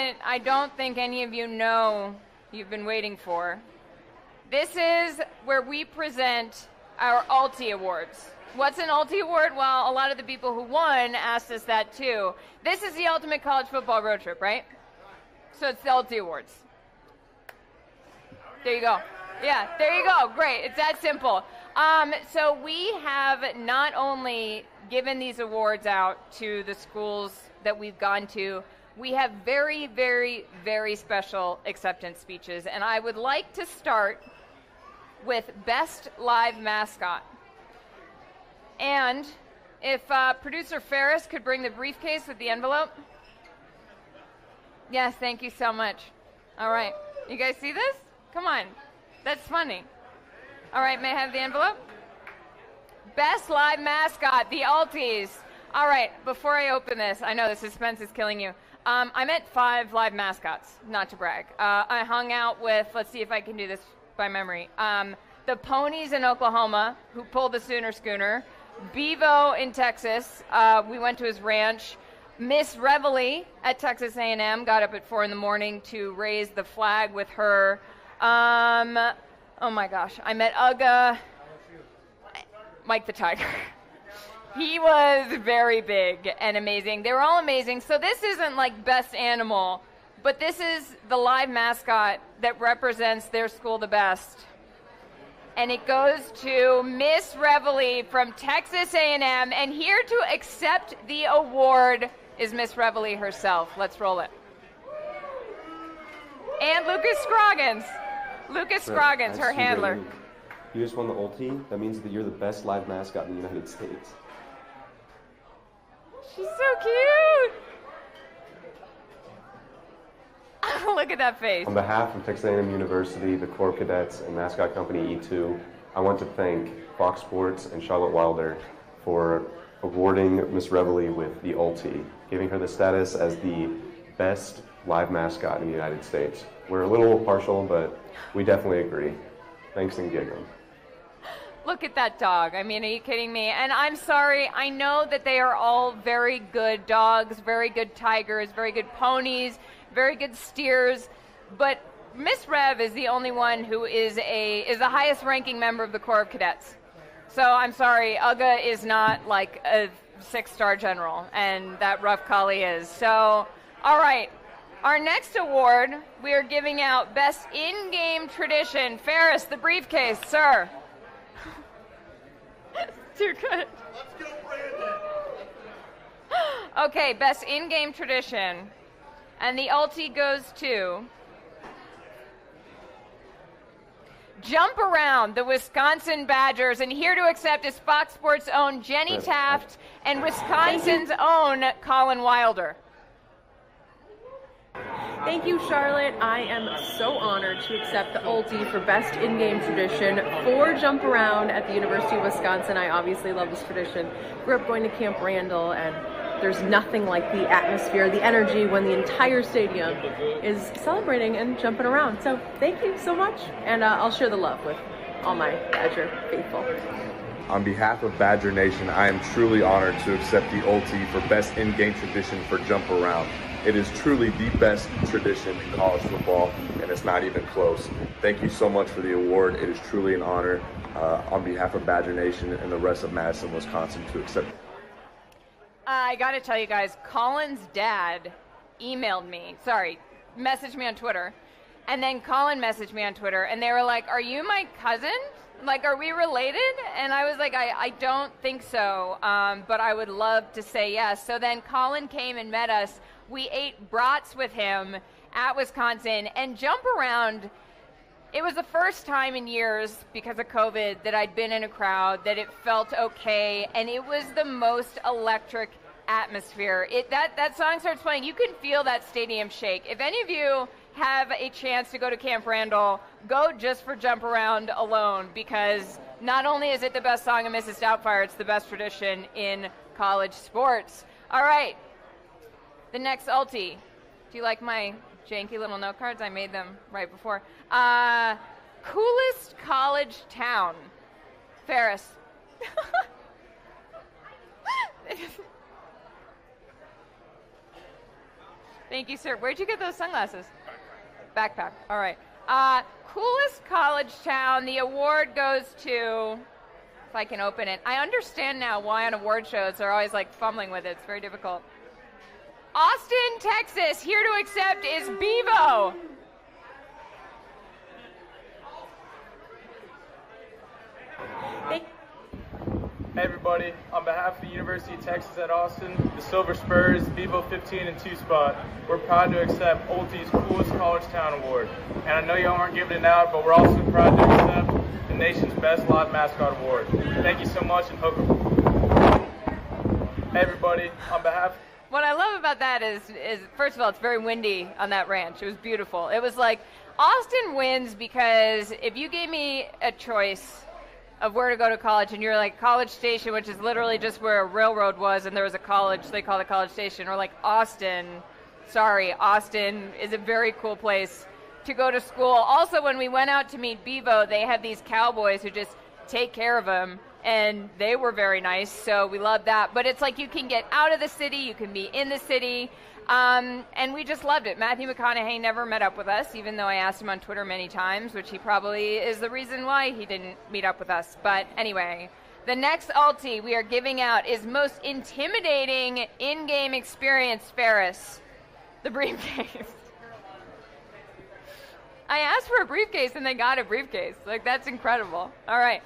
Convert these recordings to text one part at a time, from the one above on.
moment I don't think any of you know you've been waiting for. This is where we present our Ulties Awards. What's an Ulties Award? Well, a lot of the people who won asked us that too. This is the ultimate college football road trip, right? So it's the Ulties Awards. There you go. Yeah, there you go. Great. It's that simple. So we have not only given these awards out to the schools that we've gone to, we have very, very, very special acceptance speeches. And I would like to start with Best Live Mascot. And if producer Ferris could bring the briefcase with the envelope. Yes, thank you so much. All right. You guys see this? Come on. That's funny. All right, may I have the envelope? Best Live Mascot, the Ulties. All right, before I open this, I know the suspense is killing you. I met 5 live mascots, not to brag. I hung out with, let's see if I can do this by memory, the Ponies in Oklahoma, who pulled the Sooner Schooner, Bevo in Texas, we went to his ranch, Miss Reveille at Texas A&M, got up at 4 in the morning to raise the flag with her. Oh my gosh, I met Uga, Mike the Tiger. He was very big and amazing. They were all amazing. So this isn't like best animal, but this is the live mascot that represents their school the best. And it goes to Miss Reveille from Texas A&M. And here to accept the award is Miss Reveille herself. Let's roll it. And Lucas Scroggins. Lucas Scroggins, her handler. You just won the Ultie. That means that you're the best live mascot in the United States. She's so cute. Look at that face. On behalf of Texas A&M University, the Corps of Cadets, and Mascot Company E2, I want to thank Fox Sports and Charlotte Wilder for awarding Miss Reveille with the Ultie, giving her the status as the best live mascot in the United States. We're a little partial, but we definitely agree. Thanks and gig 'em. Look at that dog. I mean, are you kidding me? And I'm sorry, I know that they are all very good dogs, very good tigers, very good ponies, very good steers, but Miss Rev is the only one who is the highest ranking member of the Corps of Cadets. So I'm sorry, Uga is not like a 6-star general, and that rough collie is. So, all right. Our next award, we are giving out Best In-Game Tradition. Ferris, the briefcase, sir. Too good. Let's go, Brandon. Okay, Best In-Game Tradition. And the Ultie goes to Jump Around, the Wisconsin Badgers. And here to accept is Fox Sports' own Jenny Taft and Wisconsin's own Colin Wilder. Thank you, Charlotte. I am so honored to accept the Ultie for Best In-Game Tradition for Jump Around at the University of Wisconsin. I obviously love this tradition. Grew up going to Camp Randall, and there's nothing like the atmosphere, the energy when the entire stadium is celebrating and jumping around. So thank you so much, and I'll share the love with all my Badger faithful. On behalf of Badger Nation, I am truly honored to accept the Ultie for Best In-Game Tradition for Jump Around. It is truly the best tradition in college football, and it's not even close. Thank you so much for the award. It is truly an honor on behalf of Badger Nation and the rest of Madison, Wisconsin to accept. I got to tell you guys, Colin's dad messaged me on Twitter, and then Colin messaged me on Twitter, and they were like, "Are you my cousin? Like, are we related?" And I was like, I don't think so, but I would love to say yes. So then Colin came and met us. We ate brats with him at Wisconsin, and Jump Around, it was the first time in years because of COVID that I'd been in a crowd, that it felt okay, and it was the most electric atmosphere. That song starts playing, you can feel that stadium shake. If any of you have a chance to go to Camp Randall, go just for Jump Around alone, because not only is it the best song of Mrs. Doubtfire, it's the best tradition in college sports. All right. The next Ultie. Do you like my janky little note cards? I made them right before. Coolest college town. Ferris. Thank you, sir. Where'd you get those sunglasses? Backpack. All right. Coolest college town. The award goes to, if I can open it. I understand now why on award shows they're always like fumbling with it. It's very difficult. Austin, Texas. Here to accept is Bevo. Hey everybody, on behalf of the University of Texas at Austin, the Silver Spurs, Bevo 15 and 2 spot, we're proud to accept Ulties Coolest College Town Award. And I know y'all aren't giving it out, but we're also proud to accept the nation's Best Live Mascot Award. Thank you so much and hook 'em. Hey everybody, on behalf... What I love about that is first of all, it's very windy on that ranch. It was beautiful. It was like, Austin wins because if you gave me a choice of where to go to college, and you're like College Station, which is literally just where a railroad was, and there was a college, they call it College Station, or like Austin, sorry, Austin is a very cool place to go to school. Also, when we went out to meet Bevo, they had these cowboys who just take care of him, and they were very nice, so we love that. But it's like you can get out of the city, you can be in the city, and we just loved it. Matthew McConaughey never met up with us, even though I asked him on Twitter many times, which he probably is the reason why he didn't meet up with us. But anyway, the next Ultie we are giving out is most intimidating in-game experience, Ferris. The briefcase. I asked for a briefcase and they got a briefcase. Like, that's incredible. All right.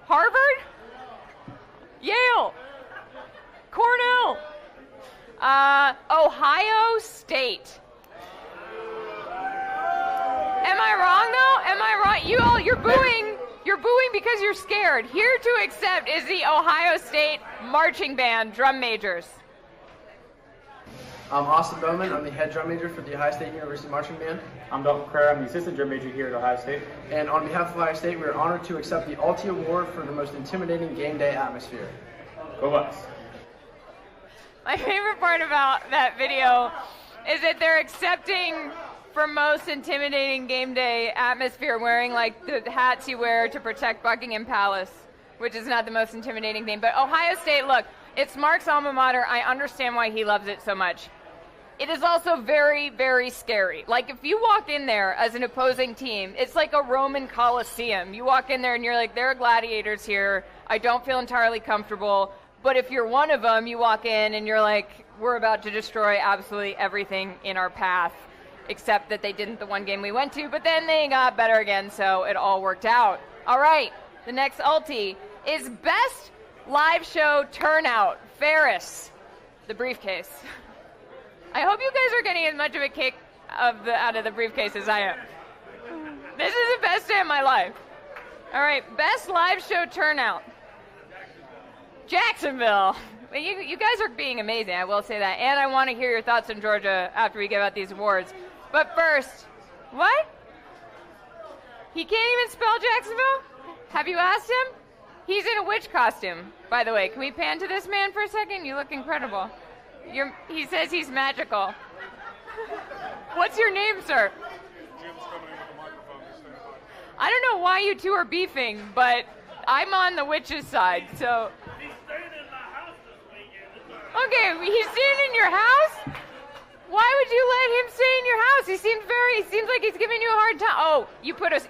Harvard? Yale? Cornell? Ohio State. Am I wrong though? Am I wrong? You're booing. You're booing because you're scared. Here to accept is the Ohio State marching band drum majors. I'm Austin Bowman. I'm the head drum major for the Ohio State University Marching Band. I'm Dalton Carrera. I'm the assistant drum major here at Ohio State. And on behalf of Ohio State, we are honored to accept the Ultie Award for the most intimidating game day atmosphere. Go Bucks. My favorite part about that video is that they're accepting for most intimidating game day atmosphere wearing like the hats you wear to protect Buckingham Palace, which is not the most intimidating thing. But Ohio State, look, it's Mark's alma mater. I understand why he loves it so much. It is also very, very scary. Like, if you walk in there as an opposing team, it's like a Roman Colosseum. You walk in there and you're like, there are gladiators here. I don't feel entirely comfortable. But if you're one of them, you walk in and you're like, we're about to destroy absolutely everything in our path, except that they didn't the one game we went to, but then they got better again, so it all worked out. All right, the next Ultie is Best Live Show Turnout. Ferris, the briefcase. I hope you guys are getting as much of a kick out of the briefcase as I am. This is the best day of my life. All right, Best Live Show Turnout. Jacksonville. You guys are being amazing, I will say that. And I want to hear your thoughts on Georgia after we give out these awards. But first, what? He can't even spell Jacksonville? Have you asked him? He's in a witch costume, by the way. Can we pan to this man for a second? You look incredible. He says he's magical. What's your name, sir? Jim's coming in with a microphone to stand by. I don't know why you two are beefing, but I'm on the witch's side, so... He's staying in my house this weekend. Okay, he's staying in your house? Why would you let him stay in your house? He seems like he's giving you a hard time. Oh, you put us.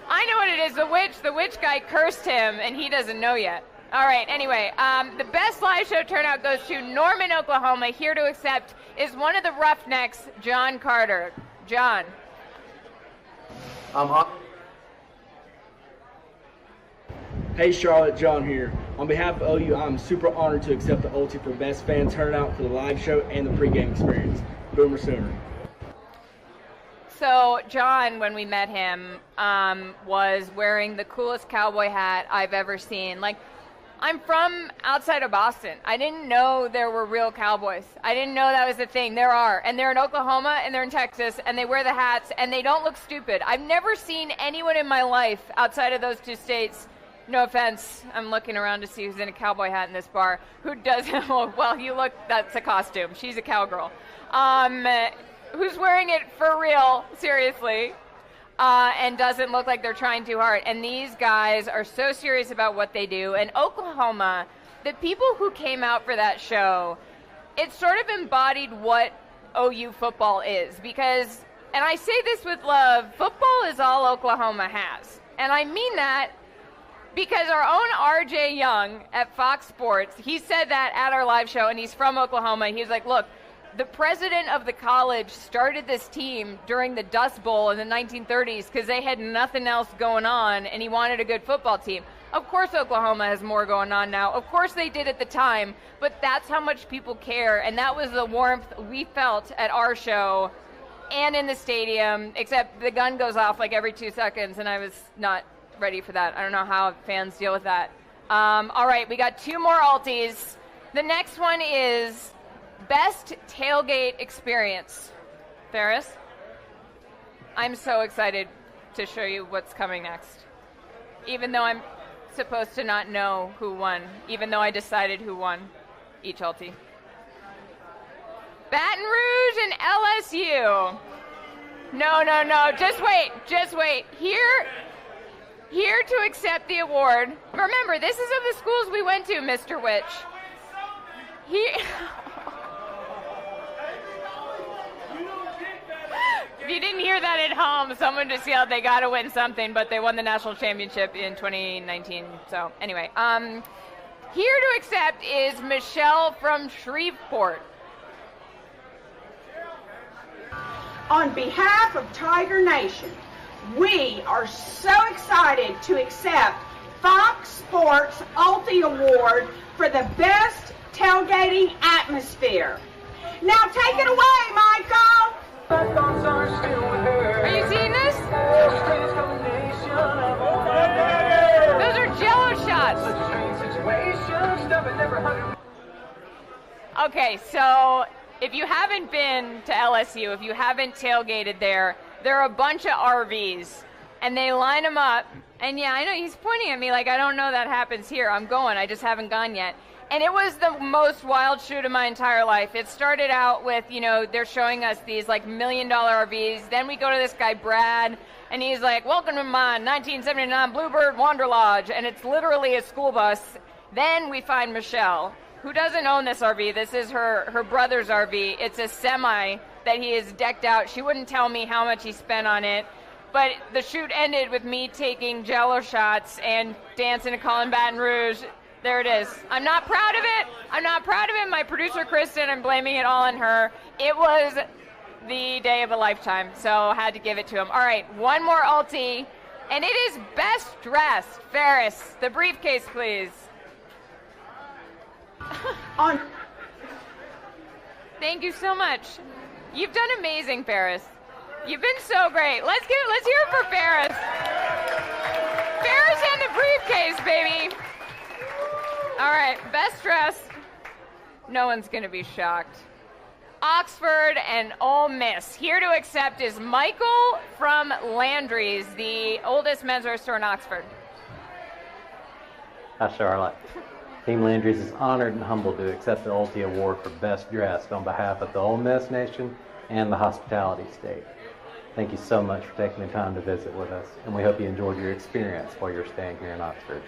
I know what it is. The witch guy cursed him, and he doesn't know yet. All right, anyway, the best live show turnout goes to Norman, Oklahoma. Here to accept is one of the Roughnecks, John Carter. John. Hey Charlotte, John here. On behalf of OU, I'm super honored to accept the Ultie for Best Fan Turnout for the live show and the pregame experience. Boomer Sooner. So John, when we met him, was wearing the coolest cowboy hat I've ever seen. Like, I'm from outside of Boston. I didn't know there were real cowboys. I didn't know that was a thing. There are. And they're in Oklahoma and they're in Texas and they wear the hats and they don't look stupid. I've never seen anyone in my life outside of those two states, no offense, I'm looking around to see who's in a cowboy hat in this bar, who doesn't, well, you look, that's a costume. She's a cowgirl. Who's wearing it for real, seriously, and doesn't look like they're trying too hard. And these guys are so serious about what they do. And Oklahoma, the people who came out for that show, it sort of embodied what OU football is, because, and I say this with love, football is all Oklahoma has. And I mean that because our own RJ Young at Fox Sports, he said that at our live show, and he's from Oklahoma. He was like, look, the president of the college started this team during the Dust Bowl in the 1930s because they had nothing else going on, and he wanted a good football team. Of course Oklahoma has more going on now. Of course they did at the time, but that's how much people care, and that was the warmth we felt at our show and in the stadium, except the gun goes off like every 2 seconds, and I was not ready for that. I don't know how fans deal with that. All right, we got 2 more Ulties. The next one is Best Tailgate Experience. Ferris, I'm so excited to show you what's coming next. Even though I'm supposed to not know who won, even though I decided who won each Ultie. Baton Rouge and LSU. No, just wait. Here to accept the award. Remember, this is of the schools we went to, Mr. Witch. If you didn't hear that at home, someone just yelled they got to win something, but they won the national championship in 2019. So anyway, here to accept is Michelle from Shreveport. On behalf of Tiger Nation, we are so excited to accept Fox Sports Ultie Award for the best tailgating atmosphere. Now take it away, Michael! Are you seeing this? Those are Jello shots. Okay, so if you haven't been to LSU, if you haven't tailgated there are a bunch of RVs, and they line them up. And yeah, I know he's pointing at me like I don't know that happens here. I'm going. I just haven't gone yet. And it was the most wild shoot of my entire life. It started out with, they're showing us these like $1 million RVs. Then we go to this guy, Brad, and he's like, welcome to my 1979 Bluebird Wander Lodge. And it's literally a school bus. Then we find Michelle, who doesn't own this RV. This is her brother's RV. It's a semi that he has decked out. She wouldn't tell me how much he spent on it. But the shoot ended with me taking Jello shots and dancing to Call in Baton Rouge. There it is. I'm not proud of it. My producer, Kristen, I'm blaming it all on her. It was the day of a lifetime, so I had to give it to him. All right, one more Ultie, and it is Best Dressed. Ferris, the briefcase, please. Thank you so much. You've done amazing, Ferris. You've been so great. Let's hear it for Ferris. Ferris and the briefcase, baby. All right, Best Dressed. No one's going to be shocked. Oxford and Ole Miss. Here to accept is Michael from Landry's, the oldest menswear store in Oxford. Hi, Charlotte. Team Landry's is honored and humbled to accept the Ultie Award for Best Dressed on behalf of the Ole Miss Nation and the Hospitality State. Thank you so much for taking the time to visit with us, and we hope you enjoyed your experience while you're staying here in Oxford.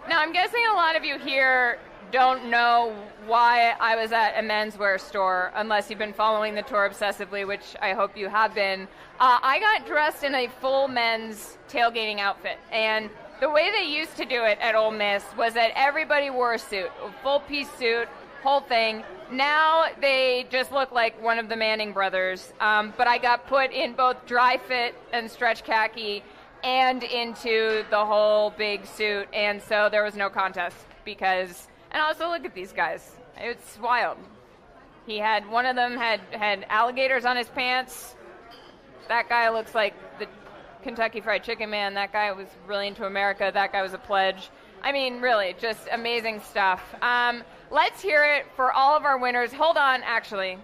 Now, I'm guessing a lot of you here don't know why I was at a menswear store, unless you've been following the tour obsessively, which I hope you have been. I got dressed in a full men's tailgating outfit, and the way they used to do it at Ole Miss was that everybody wore a suit, a full-piece suit, whole thing. Now they just look like one of the Manning brothers, but I got put in both dry fit and stretch khaki and into the whole big suit, and so there was no contest because, and also look at these guys. It's wild. One of them had alligators on his pants. That guy looks like the Kentucky Fried Chicken man. That guy was really into America. That guy was a pledge. I mean, really, just amazing stuff. Let's hear it for all of our winners. Hold on, actually.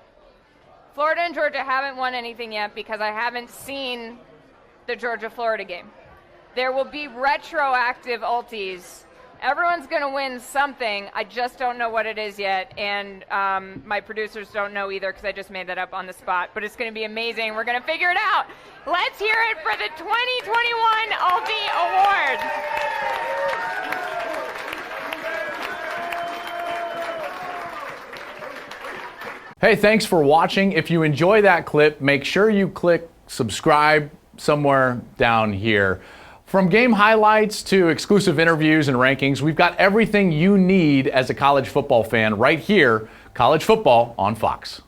Florida and Georgia haven't won anything yet because I haven't seen the Georgia-Florida game. There will be retroactive Ulties. Everyone's going to win something. I just don't know what it is yet, and my producers don't know either because I just made that up on the spot. But it's going to be amazing. We're going to figure it out. Let's hear it for the 2021 Ultie Award. Hey, thanks for watching. If you enjoy that clip, make sure you click subscribe somewhere down here. From game highlights to exclusive interviews and rankings, we've got everything you need as a college football fan right here, College Football on Fox.